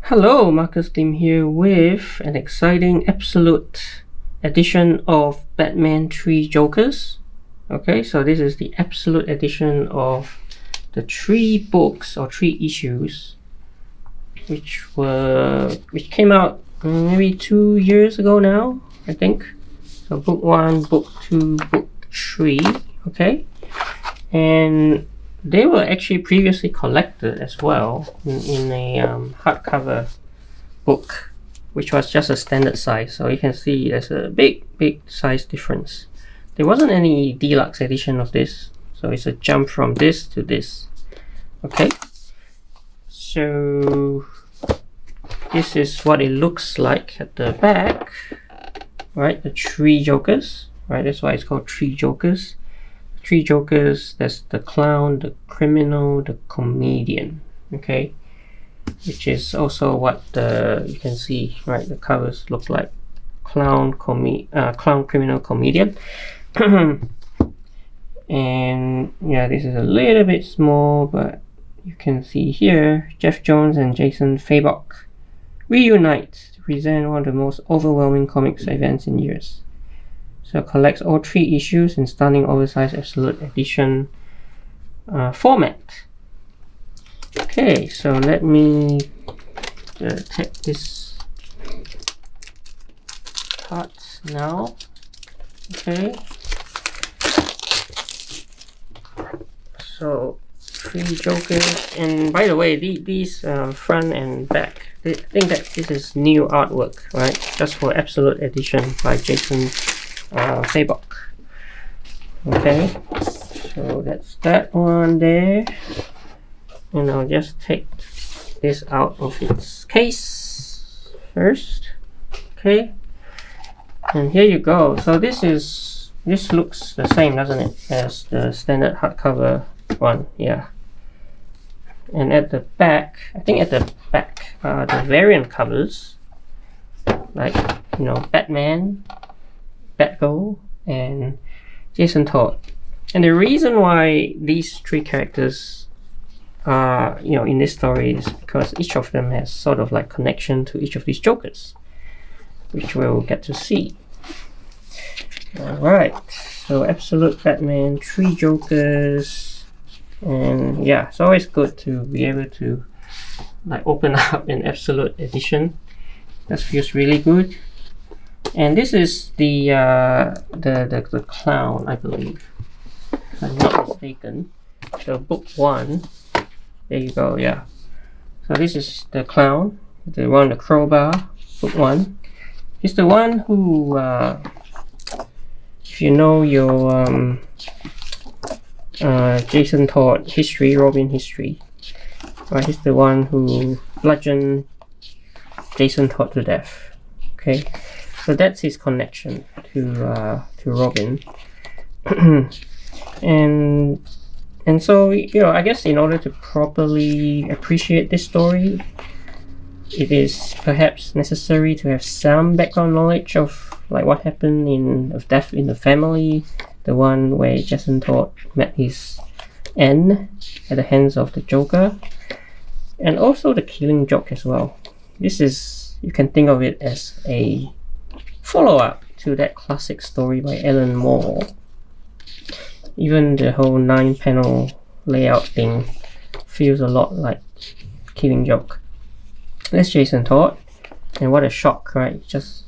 Hello, Marcus Lim here with an exciting absolute edition of Batman 3 Jokers. Okay, so this is the absolute edition of the 3 books or 3 issues which came out maybe 2 years ago now, I think. So book 1, book 2, book 3, okay? And they were actually previously collected as well in a hardcover book, which was just a standard size. So you can see there's a big size difference. There wasn't any deluxe edition of this, so it's a jump from this to this. Okay, so this is what it looks like at the back, right? The 3 Jokers, right? That's why it's called 3 Jokers. 3 Jokers, that's the clown, the criminal, the comedian, okay? Which is also what you can see, right? The covers look like clown, criminal, comedian. And yeah, this is a little bit small, but you can see here, Geoff Johns and Jason Fabok reunite to present one of the most overwhelming comics events in years. So it collects all 3 issues in stunning oversized absolute edition format. Okay, so let me take this part now. Okay, so 3 Jokers, and by the way, these front and back, I think that this is new artwork, right? Just for absolute edition by Jason Fabok. Okay, so that's that one there, and I'll just take this out of its case first. Okay, and here you go. So this looks the same, doesn't it, as the standard hardcover one? Yeah. And at the back, I think at the back are the variant covers, like, you know, Batman, Batgirl, and Jason Todd. And the reason why these 3 characters are, you know, in this story is because each of them has sort of like connection to each of these Jokers, which we'll get to see. Alright, so Absolute Batman, 3 Jokers, and yeah, it's always good to be able to like open up an Absolute edition. That feels really good. And this is the clown, I believe, if I'm not mistaken. So book 1, there you go. Yeah, so this is the clown, the one, the crowbar. Book 1. He's the one who, if you know your Jason Todd history, Robin history, right? He's the one who bludgeoned Jason Todd to death. Okay. So that's his connection to Robin. and so, you know, I guess in order to properly appreciate this story, it is perhaps necessary to have some background knowledge of like what happened of death in the family, the one where Jason Todd met his end at the hands of the Joker, and also the Killing Joke as well. This is, you can think of it as a follow-up to that classic story by Alan Moore. Even the whole 9-panel layout thing feels a lot like Killing Joke. That's Jason Todd, and what a shock, right? Just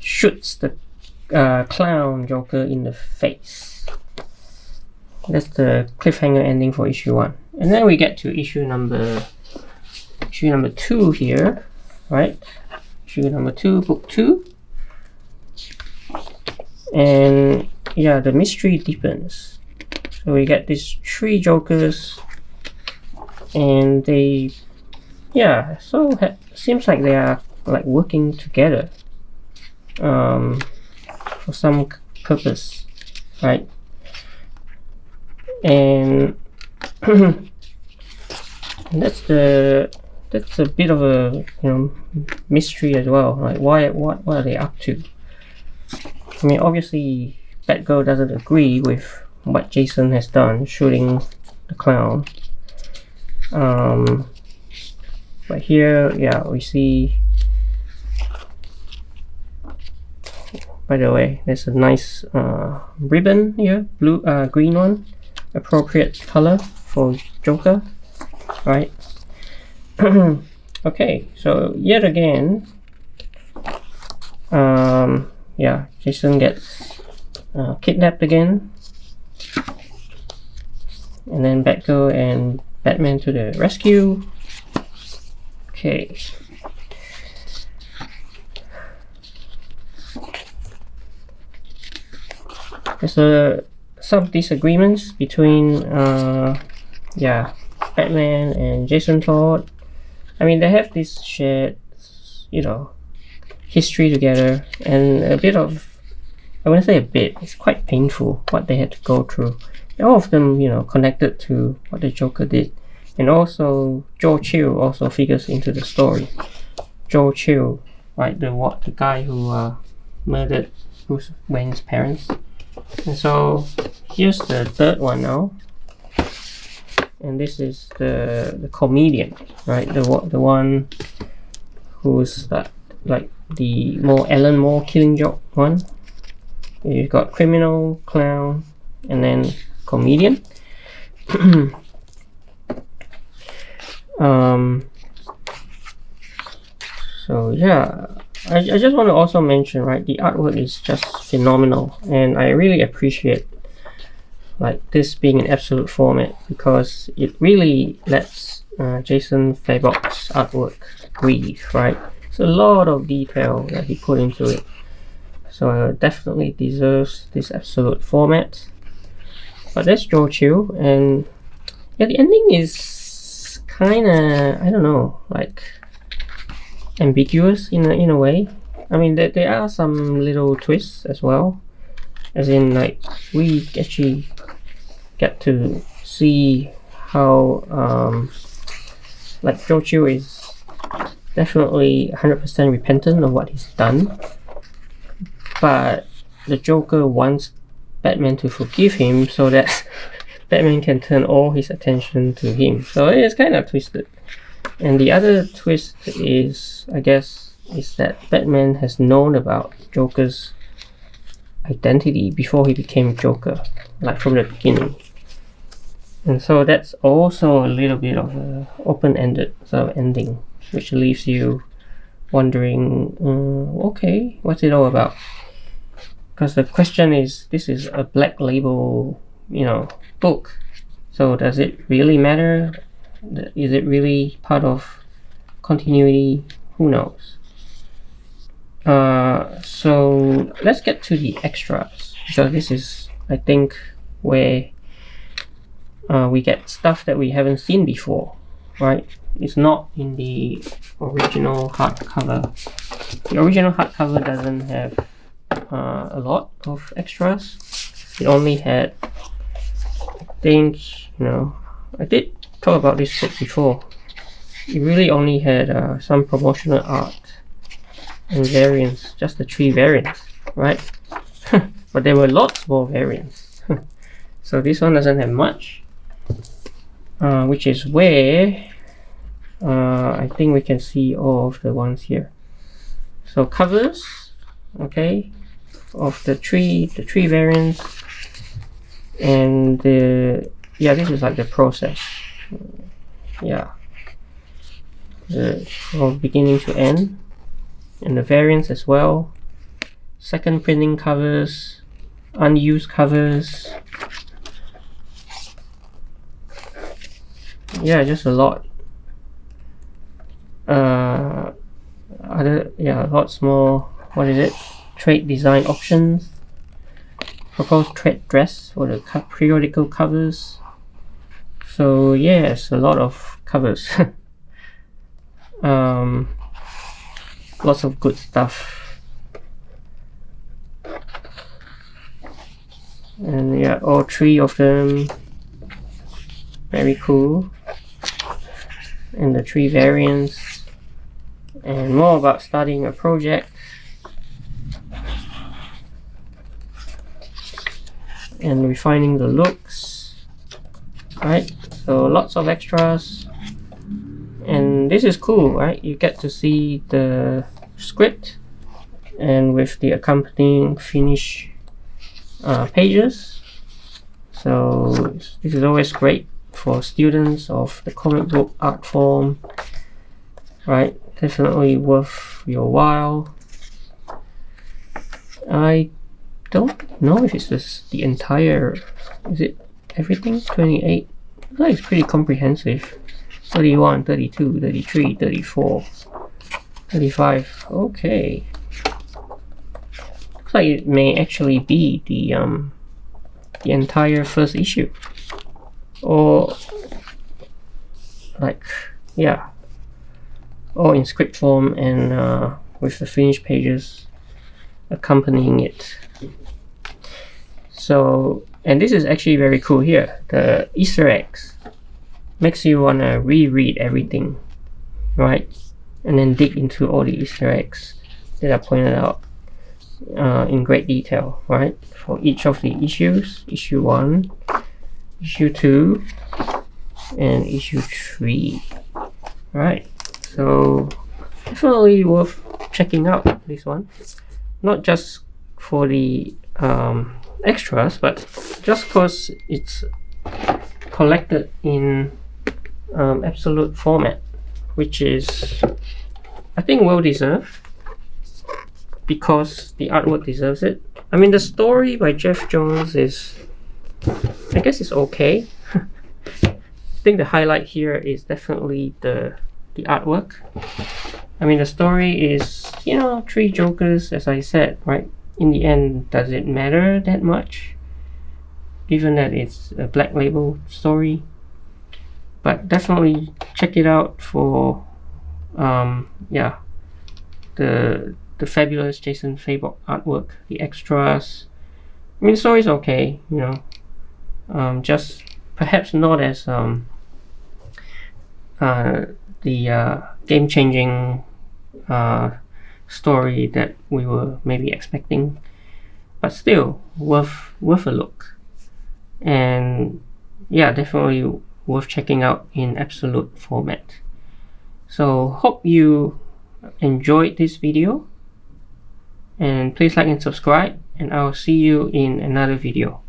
shoots the clown Joker in the face. That's the cliffhanger ending for issue 1. And then we get to issue number 2 here, right? Issue number 2, book 2. And yeah, the mystery deepens. So we get these 3 Jokers, and they, yeah, so seems like they are like working together for some purpose, right? And that's a bit of a, you know, mystery as well. Like, what are they up to? I mean, obviously, Batgirl doesn't agree with what Jason has done, shooting the clown. But But here, yeah, we see, by the way, there's a nice ribbon here, blue, green one, appropriate color for Joker, right? Okay, so yet again, yeah, Jason gets kidnapped again, and then Batgirl and Batman to the rescue. Okay. There's some disagreements between yeah, Batman and Jason Todd. I mean, they have this shared, you know, history together, and a bit of, I wouldn't say a bit, it's quite painful what they had to go through. And all of them, you know, connected to what the Joker did. And also, Joe Chill also figures into the story. Joe Chill, right, the guy who murdered Bruce Wayne's parents. And so, here's the third one now. And this is the comedian, right? The one who's like the more Alan Moore Killing Joke one. You've got criminal, clown, and then comedian. So yeah, I just want to also mention, right, the artwork is just phenomenal, and I really appreciate like this being an absolute format, because it really lets Jason Fabok's artwork breathe, right? It's a lot of detail that he put into it, so it definitely deserves this absolute format. But that's Joe Chill, and yeah, the ending is kind of, I don't know, like ambiguous in a way. I mean, there are some little twists as well, as in like we actually get to see how like Joe Chill is definitely 100% repentant of what he's done, but the Joker wants Batman to forgive him so that Batman can turn all his attention to him. So it's kind of twisted. And the other twist is, I guess, is that Batman has known about Joker's identity before he became Joker, like from the beginning. And so that's also a little bit of an open-ended sort of ending, which leaves you wondering, okay, what's it all about? Because the question is, this is a black label, you know, book. So does it really matter? Is it really part of continuity? Who knows? So let's get to the extras, because this is, I think, where we get stuff that we haven't seen before, right? It's not in the original hardcover. The original hardcover doesn't have a lot of extras. It only had, I think, you know, I did talk about this book before. It really only had some promotional art and variants, just the 3 variants, right? But there were lots more variants. So this one doesn't have much, which is where I think we can see all of the ones here. So covers, okay, of the three variants, and yeah, this is like the process. Yeah, from beginning to end, and the variants as well. Second printing covers, unused covers. Yeah, just a lot. Lots more. What is it? Trade design options. Proposed trade dress for the periodical covers. So yes, a lot of covers. Lots of good stuff. And yeah, all 3 of them. Very cool. And the 3 variants. And more about starting a project. And refining the looks. Right? So lots of extras. And this is cool, right? You get to see the script and with the accompanying finish pages. So this is always great for students of the comic book art form, right? Definitely worth your while. I don't know if it's the entire, is it everything? 28? I feel like it's pretty comprehensive. 31, 32, 33, 34, 35. Okay. Looks like it may actually be the entire first issue. Or like, yeah. Or in script form and with the finished pages accompanying it. So, and this is actually very cool here. The Easter eggs makes you want to reread everything, right? And then dig into all the Easter eggs that are pointed out in great detail, right? For each of the issues, issue 1, issue 2, and issue 3, right? So definitely worth checking out this one, not just for the extras, but just because it's collected in absolute format, which is, I think, well deserved, because the artwork deserves it. I mean, the story by Geoff Johns is, I guess it's okay. I think the highlight here is definitely the artwork. I mean, the story is, you know, 3 Jokers, as I said, right? In the end, does it matter that much, given that it's a black label story? But definitely check it out for yeah, the fabulous Jason Fabok artwork, the extras. I mean, the story's okay, you know, just perhaps not as the game-changing story that we were maybe expecting, but still worth a look. And yeah, definitely worth checking out in absolute format. So hope you enjoyed this video, and please like and subscribe, and I'll see you in another video.